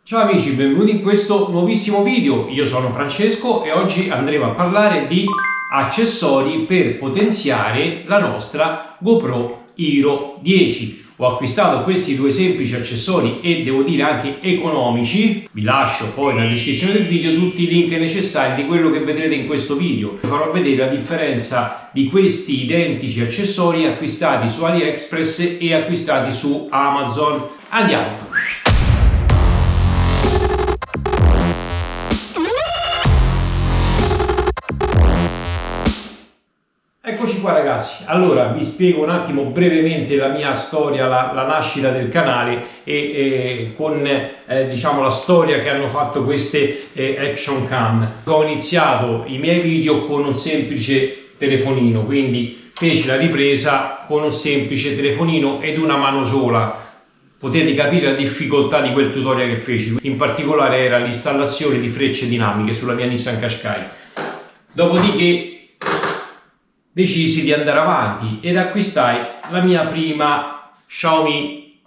Ciao amici, benvenuti in questo nuovissimo video. Io sono Francesco e oggi andremo a parlare di accessori per potenziare la nostra GoPro Hero 10. Ho acquistato questi due semplici accessori e devo dire anche economici. Vi lascio poi nella descrizione del video tutti i link necessari di quello che vedrete in questo video. Vi farò vedere la differenza di questi identici accessori acquistati su AliExpress e acquistati su Amazon. Andiamo! Eccoci qua ragazzi, allora vi spiego un attimo brevemente la mia storia, la nascita del canale e con diciamo la storia che hanno fatto queste action cam. Ho iniziato i miei video con un semplice telefonino, quindi feci la ripresa con un semplice telefonino ed una mano sola. Potete capire la difficoltà di quel tutorial che feci, in particolare era l'installazione di frecce dinamiche sulla mia Nissan Qashqai. Dopodiché decisi di andare avanti ed acquistai la mia prima Xiaomi.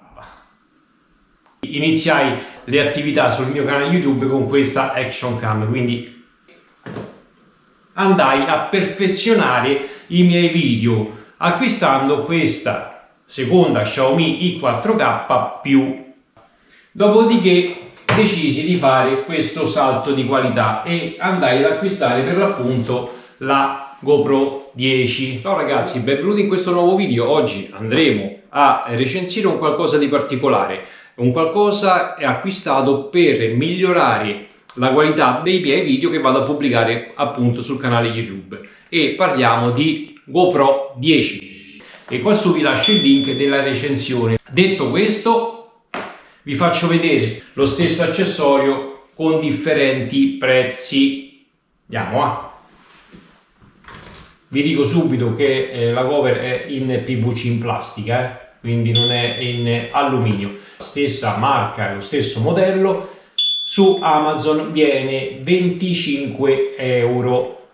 Iniziai le attività sul mio canale YouTube con questa action cam, quindi andai a perfezionare i miei video acquistando questa seconda Xiaomi i4K+. Dopodiché decisi di fare questo salto di qualità e andai ad acquistare per l'appunto la GoPro 10. Ciao ragazzi, benvenuti in questo nuovo video. Oggi andremo a recensire un qualcosa di particolare, un qualcosa acquistato per migliorare la qualità dei miei video che vado a pubblicare appunto sul canale YouTube, e parliamo di GoPro 10 e qua su vi lascio il link della recensione. Detto questo, vi faccio vedere lo stesso accessorio con differenti prezzi. Andiamo a Vi dico subito che la cover è in PVC in plastica, quindi non è in alluminio. Stessa marca, lo stesso modello, su Amazon viene 25 euro.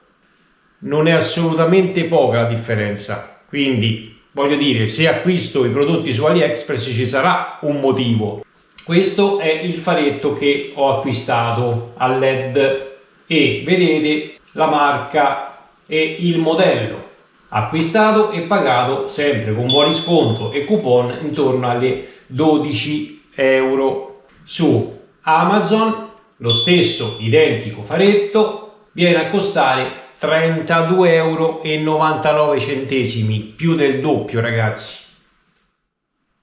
Non è assolutamente poca la differenza, quindi voglio dire, se acquisto i prodotti su AliExpress ci sarà un motivo. Questo è il faretto che ho acquistato a LED e vedete la marca e il modello acquistato e pagato sempre con buoni sconto e coupon intorno alle 12 euro. Su Amazon lo stesso identico faretto viene a costare 32,99 euro, più del doppio ragazzi.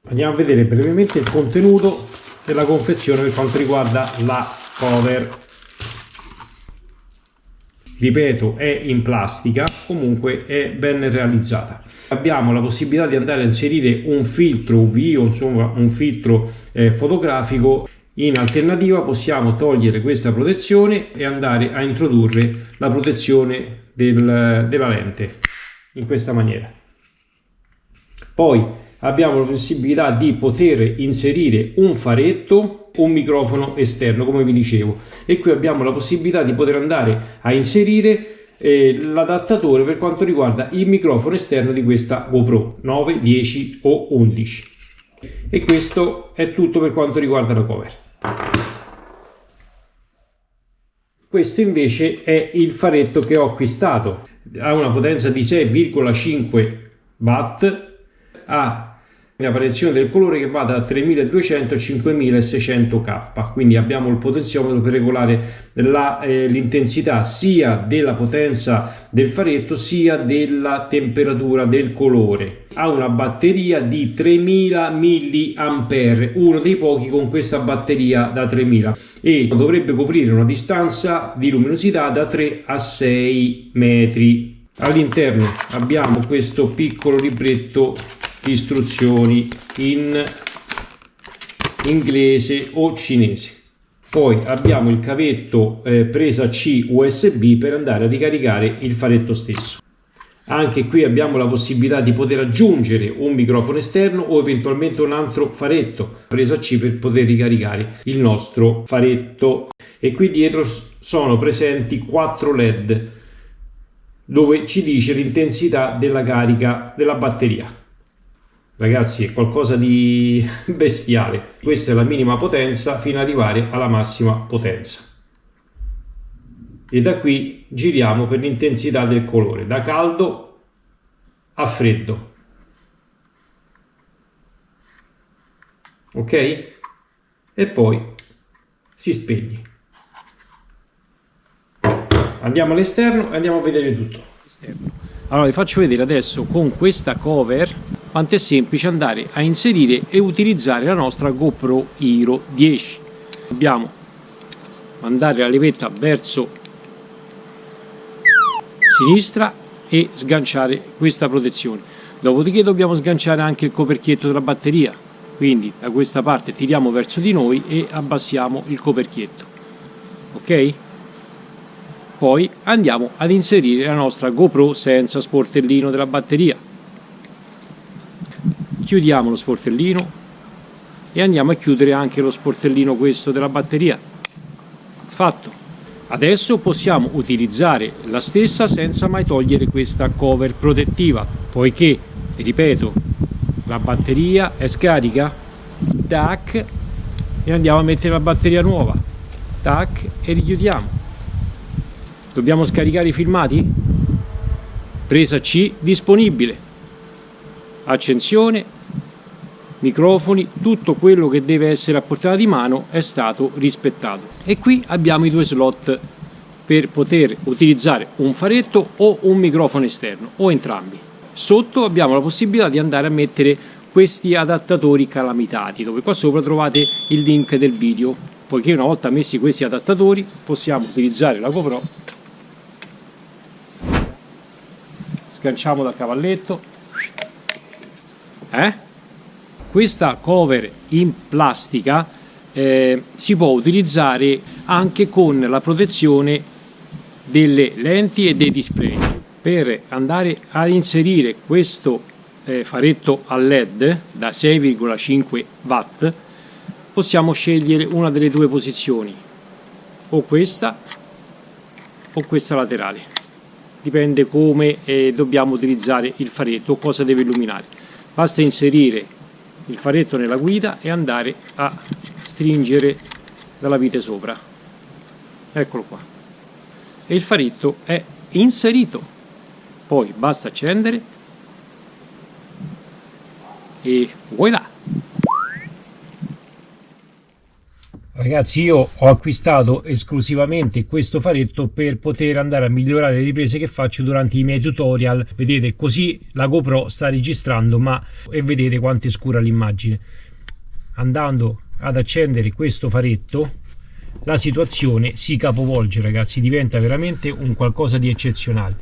Andiamo a vedere brevemente il contenuto della confezione per quanto riguarda la cover. Ripeto, è in plastica, comunque è ben realizzata. Abbiamo la possibilità di andare a inserire un filtro UV, o insomma un filtro fotografico. In alternativa possiamo togliere questa protezione e andare a introdurre la protezione della lente in questa maniera. Poi abbiamo la possibilità di poter inserire un faretto, un microfono esterno come vi dicevo, e qui abbiamo la possibilità di poter andare a inserire l'adattatore per quanto riguarda il microfono esterno di questa GoPro 9, 10 o 11. E questo è tutto per quanto riguarda la cover. Questo invece è il faretto che ho acquistato, ha una potenza di 6,5 watt, ha una variazione del colore che va da 3200 a 5600K, quindi abbiamo il potenziometro per regolare l'intensità sia della potenza del faretto sia della temperatura del colore. Ha una batteria di 3000 mAh, uno dei pochi con questa batteria da 3000, e dovrebbe coprire una distanza di luminosità da 3 a 6 metri. All'interno abbiamo questo piccolo libretto istruzioni in inglese o cinese. Poi abbiamo il cavetto presa C USB per andare a ricaricare il faretto stesso. Anche qui abbiamo la possibilità di poter aggiungere un microfono esterno o eventualmente un altro faretto presa C per poter ricaricare il nostro faretto. E qui dietro sono presenti 4 LED dove ci dice l'intensità della carica della batteria. Ragazzi, è qualcosa di bestiale. Questa è la minima potenza fino ad arrivare alla massima potenza. E da qui giriamo per l'intensità del colore, da caldo a freddo. Ok? E poi si spegne. Andiamo all'esterno e andiamo a vedere tutto. Allora vi faccio vedere adesso con questa cover quanto è semplice andare a inserire e utilizzare la nostra GoPro Hero 10. Dobbiamo mandare la levetta verso sinistra e sganciare questa protezione. Dopodiché dobbiamo sganciare anche il coperchietto della batteria. Quindi da questa parte tiriamo verso di noi e abbassiamo il coperchietto. Ok? Poi andiamo ad inserire la nostra GoPro senza sportellino della batteria. Chiudiamo lo sportellino e andiamo a chiudere anche lo sportellino questo della batteria. Fatto. Adesso possiamo utilizzare la stessa senza mai togliere questa cover protettiva, poiché, ripeto, la batteria è scarica, tac, e andiamo a mettere la batteria nuova, tac, e richiudiamo. Dobbiamo scaricare i filmati? Presa C disponibile, accensione, microfoni, tutto quello che deve essere a portata di mano è stato rispettato. E qui abbiamo i due slot per poter utilizzare un faretto o un microfono esterno, o entrambi. Sotto abbiamo la possibilità di andare a mettere questi adattatori calamitati, dove qua sopra trovate il link del video, poiché una volta messi questi adattatori possiamo utilizzare la GoPro, sganciamo dal cavalletto, questa cover in plastica si può utilizzare anche con la protezione delle lenti e dei display. Per andare a inserire questo faretto a LED da 6,5 watt possiamo scegliere una delle due posizioni, o questa laterale, dipende come dobbiamo utilizzare il faretto o cosa deve illuminare. Basta inserire il faretto nella guida e andare a stringere dalla vite sopra, eccolo qua, e il faretto è inserito. Poi basta accendere e voilà. Ragazzi, io ho acquistato esclusivamente questo faretto per poter andare a migliorare le riprese che faccio durante i miei tutorial. Vedete, così la GoPro sta registrando, e vedete quanto è scura l'immagine. Andando ad accendere questo faretto, la situazione si capovolge, ragazzi, diventa veramente un qualcosa di eccezionale.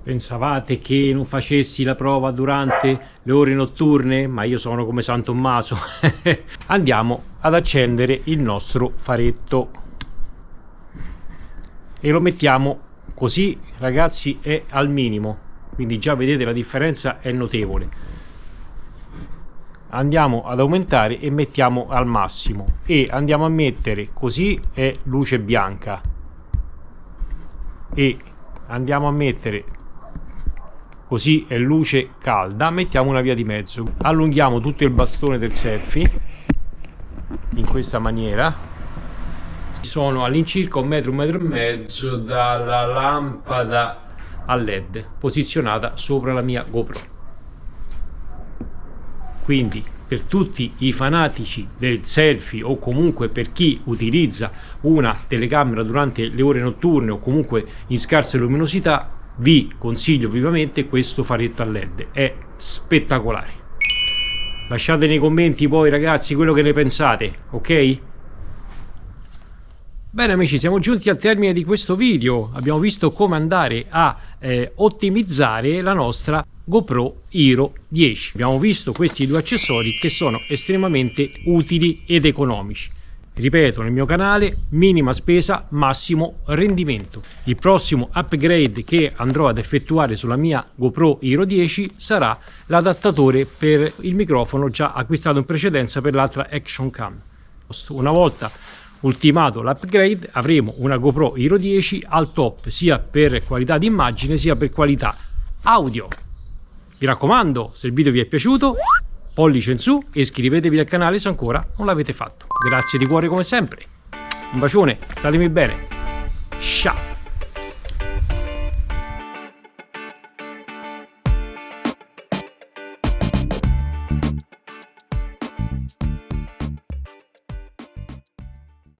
Pensavate che non facessi la prova durante le ore notturne? Ma io sono come San Tommaso. Andiamo ad accendere il nostro faretto e lo mettiamo così, ragazzi, è al minimo, quindi già vedete la differenza è notevole. Andiamo ad aumentare e mettiamo al massimo e andiamo a mettere, così è luce bianca, e andiamo a mettere così è luce calda, mettiamo una via di mezzo, allunghiamo tutto il bastone del selfie in questa maniera. Sono all'incirca 1,5 metri dalla lampada a LED posizionata sopra la mia GoPro. Quindi per tutti i fanatici del selfie o comunque per chi utilizza una telecamera durante le ore notturne o comunque in scarsa luminosità, vi consiglio vivamente questo faretto a LED, è spettacolare. Lasciate nei commenti poi, ragazzi, quello che ne pensate, ok? Bene amici, siamo giunti al termine di questo video. Abbiamo visto come andare a ottimizzare la nostra GoPro Hero 10. Abbiamo visto questi due accessori che sono estremamente utili ed economici. Ripeto, nel mio canale, minima spesa, massimo rendimento. Il prossimo upgrade che andrò ad effettuare sulla mia GoPro Hero 10 sarà l'adattatore per il microfono già acquistato in precedenza per l'altra Action Cam. Una volta ultimato l'upgrade avremo una GoPro Hero 10 al top sia per qualità di immagine sia per qualità audio. Vi raccomando, se il video vi è piaciuto, pollice in su e iscrivetevi al canale se ancora non l'avete fatto. Grazie di cuore come sempre. Un bacione, statemi bene. Ciao!